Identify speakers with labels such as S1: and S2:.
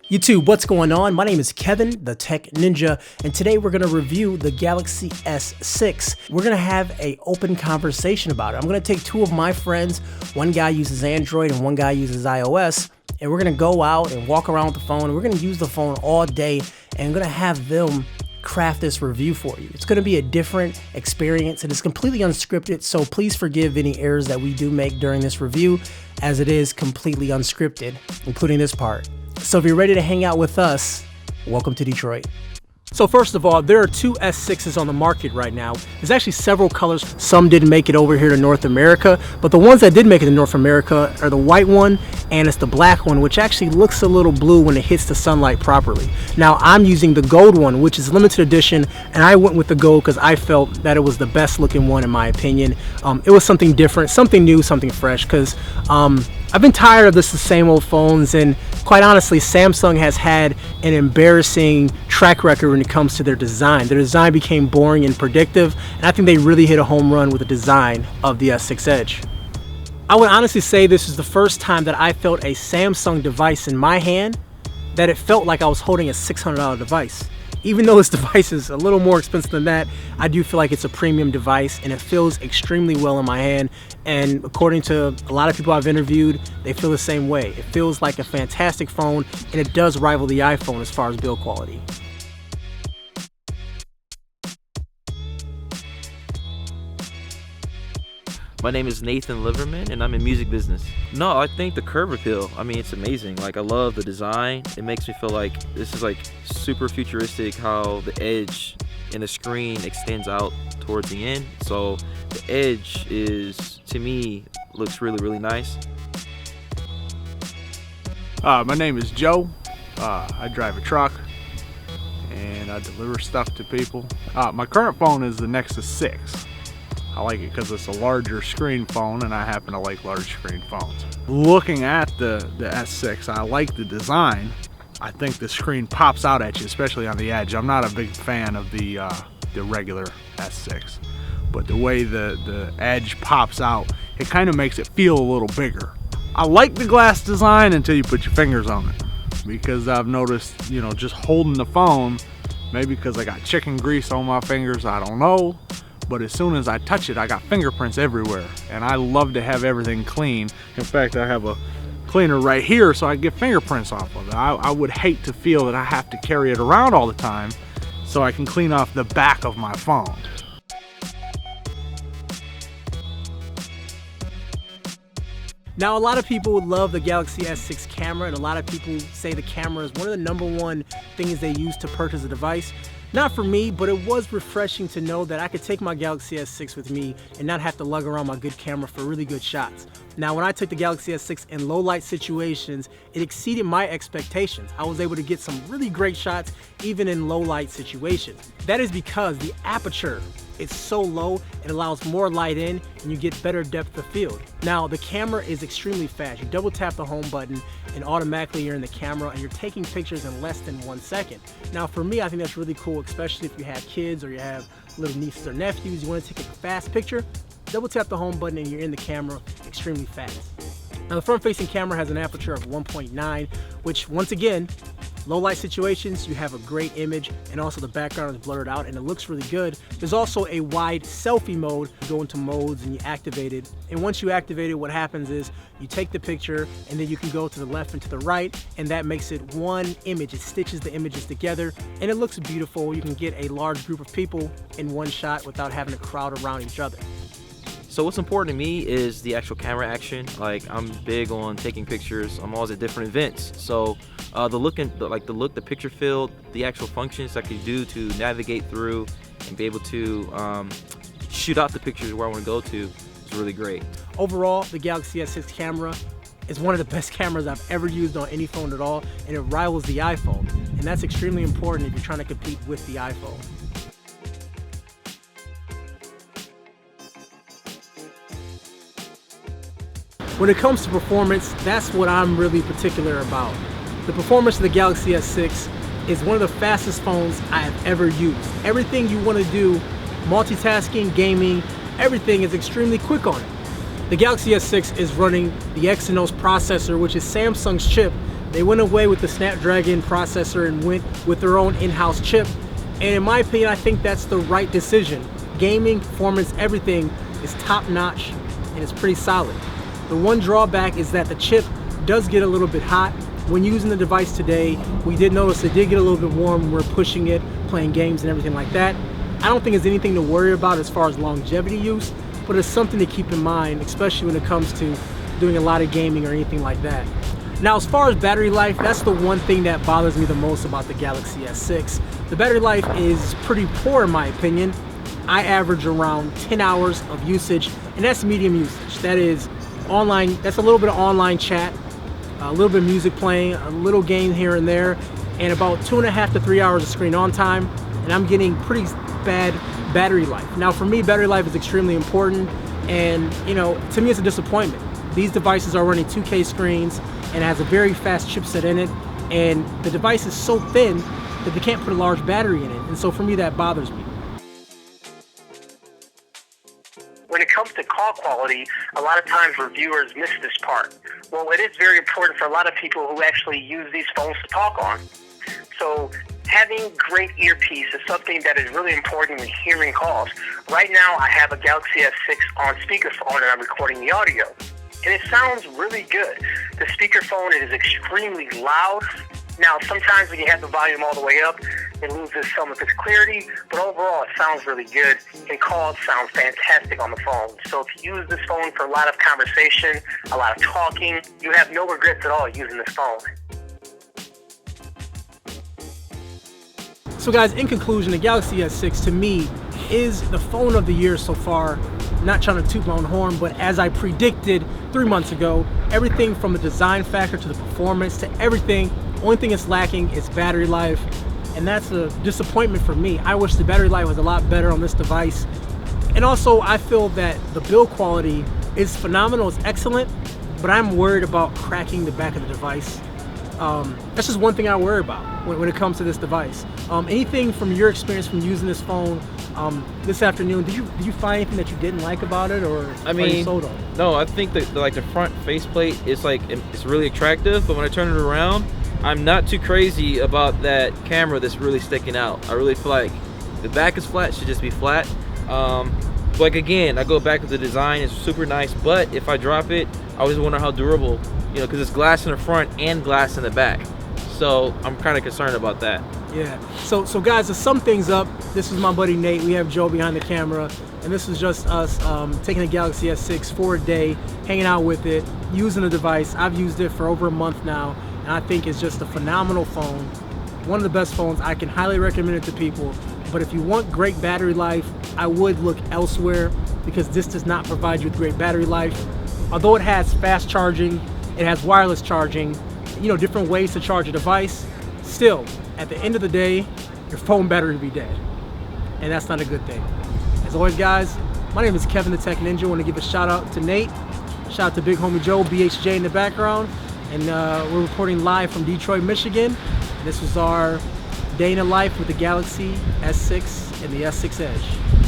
S1: YouTube, what's going on? My name is Kevin, the Tech Ninja, and today we're going to review the Galaxy S6. We're going to have an open conversation about it. I'm going to take two of my friends, one guy uses Android and one guy uses iOS, and we're going to go out and walk around with the phone. We're going to use the phone all day, and I'm going to have them craft this review for you. It's going to be a different experience, and it's completely unscripted, so please forgive any errors that we do make during this review, as it is completely unscripted, including this part. So if you're ready to hang out with us, welcome to Detroit. So first of all, there are two S6s on the market right now. There's actually several colors. Some didn't make it over here to North America, but the ones that did make it to North America are the white one and it's the black one, which actually looks a little blue when it hits the sunlight properly. Now I'm using the gold one, which is limited edition, and I went with the gold because I felt that it was the best looking one in my opinion. It was something different, something new, something fresh, because I've been tired of the same old phones, and quite honestly, Samsung has had an embarrassing track record when it comes to their design. Their design became boring and predictive, and I think they really hit a home run with the design of the S6 Edge. I would honestly say this is the first time that I felt a Samsung device in my hand that it felt like I was holding a $600 device. Even though this device is a little more expensive than that, I do feel like it's a premium device and it feels extremely well in my hand. And according to a lot of people I've interviewed, they feel the same way. It feels like a fantastic phone, and it does rival the iPhone as far as build quality.
S2: My name is Nathan Liverman, and I'm in music business. No, I think the curve appeal, I mean, it's amazing. Like, I love the design. It makes me feel like this is like super futuristic, how the edge in the screen extends out towards the end. So the edge is, to me, looks really, really nice.
S3: My name is Joe. I drive a truck and I deliver stuff to people. My current phone is the Nexus 6. I like it because it's a larger screen phone, and I happen to like large screen phones. Looking at the S6, I like the design. I think the screen pops out at you, especially on the edge. I'm not a big fan of the regular S6, but the way the edge pops out, it kind of makes it feel a little bigger. I like the glass design until you put your fingers on it, because I've noticed, you know, just holding the phone, maybe because I got chicken grease on my fingers, I don't know. But as soon as I touch it, I got fingerprints everywhere, and I love to have everything clean. In fact, I have a cleaner right here so I can get fingerprints off of it. I would hate to feel that I have to carry it around all the time so I can clean off the back of my phone.
S1: Now, a lot of people would love the Galaxy S6 camera, and a lot of people say the camera is one of the #1 things they use to purchase a device. Not for me, but it was refreshing to know that I could take my Galaxy S6 with me and not have to lug around my good camera for really good shots. Now, when I took the Galaxy S6 in low light situations, it exceeded my expectations. I was able to get some really great shots even in low light situations. That is because the aperture is so low, it allows more light in and you get better depth of field. Now, the camera is extremely fast. You double tap the home button and automatically you're in the camera and you're taking pictures in less than 1 second. Now, for me, I think that's really cool, especially if you have kids or you have little nieces or nephews, you want to take a fast picture, double tap the home button and you're in the camera extremely fast. Now, the front-facing camera has an aperture of 1.9, which, once again, low light situations, you have a great image, and also the background is blurred out and it looks really good. There's also a wide selfie mode. You go into modes and you activate it. And once you activate it, what happens is you take the picture and then you can go to the left and to the right, and that makes it one image. It stitches the images together and it looks beautiful. You can get a large group of people in one shot without having to crowd around each other.
S2: So what's important to me is the actual camera action. Like, I'm big on taking pictures. I'm always at different events. So the picture field, the actual functions I could do to navigate through and be able to shoot out the pictures where I want to go to is really great.
S1: Overall, the Galaxy S6 camera is one of the best cameras I've ever used on any phone at all, and it rivals the iPhone. And that's extremely important if you're trying to compete with the iPhone. When it comes to performance, that's what I'm really particular about. The performance of the Galaxy S6 is one of the fastest phones I have ever used. Everything you want to do, multitasking, gaming, everything is extremely quick on it. The Galaxy S6 is running the Exynos processor, which is Samsung's chip They went away with the Snapdragon processor and went with their own in-house chip. And in my opinion, I think that's the right decision. Gaming, performance, everything is top-notch and it's pretty solid. The one drawback is that the chip does get a little bit hot. When using the device today, we did notice it did get a little bit warm when we're pushing it, playing games and everything like that. I don't think it's anything to worry about as far as longevity use, but it's something to keep in mind, especially when it comes to doing a lot of gaming or anything like that. Now, as far as battery life, that's the one thing that bothers me the most about the Galaxy S6. The battery life is pretty poor in my opinion. I average around 10 hours of usage, and that's medium usage. That is online, that's a little bit of online chat, a little bit of music playing, a little game here and there, and about 2.5 to 3 hours of screen on time, and I'm getting pretty bad battery life. Now for me, battery life is extremely important, and to me it's a disappointment. These devices are running 2K screens and has a very fast chipset in it, and the device is so thin that they can't put a large battery in it, and so for me that bothers me.
S4: When it comes to call quality, a lot of times reviewers miss this part. Well, it is very important for a lot of people who actually use these phones to talk on. So having great earpiece is something that is really important when hearing calls. Right now I have a Galaxy S6 on speakerphone and I'm recording the audio. And it sounds really good. The speakerphone is extremely loud. Now, sometimes when you have the volume all the way up, it loses some of its clarity, but overall it sounds really good, and calls sound fantastic on the phone. So if you use this phone for a lot of conversation, a lot of talking, you have no regrets at all using this phone.
S1: So guys, in conclusion, the Galaxy S6 to me is the phone of the year so far. Not trying to toot my own horn, but as I predicted 3 months ago, everything from the design factor to the performance to everything, only thing it's lacking is battery life, and that's a disappointment for me. I wish the battery life was a lot better on this device. And also I feel that the build quality is phenomenal, it's excellent, but I'm worried about cracking the back of the device. That's just one thing I worry about when it comes to this device. Anything from your experience from using this phone this afternoon, did you find anything that you didn't like about it, or are you sold on it?
S2: No, I think that the front faceplate is it's really attractive, but when I turn it around, I'm not too crazy about that camera that's really sticking out. I really feel like the back is flat, should just be flat. Again, I go back to the design, it's super nice, but if I drop it, I always wonder how durable, because it's glass in the front and glass in the back. So I'm kind of concerned about that.
S1: Yeah. So guys, to sum things up, this is my buddy Nate. We have Joe behind the camera, and this is just us taking the Galaxy S6 for a day, hanging out with it, using the device. I've used it for over a month now, and I think it's just a phenomenal phone. One of the best phones. I can highly recommend it to people. But if you want great battery life, I would look elsewhere, because this does not provide you with great battery life. Although it has fast charging, it has wireless charging, different ways to charge a device, still, at the end of the day, your phone battery will be dead. And that's not a good thing. As always, guys, my name is Kevin the Tech Ninja. I want to give a shout out to Nate, shout out to Big Homie Joe, BHJ in the background, and we're reporting live from Detroit, Michigan. This was our day in the life with the Galaxy S6 and the S6 Edge.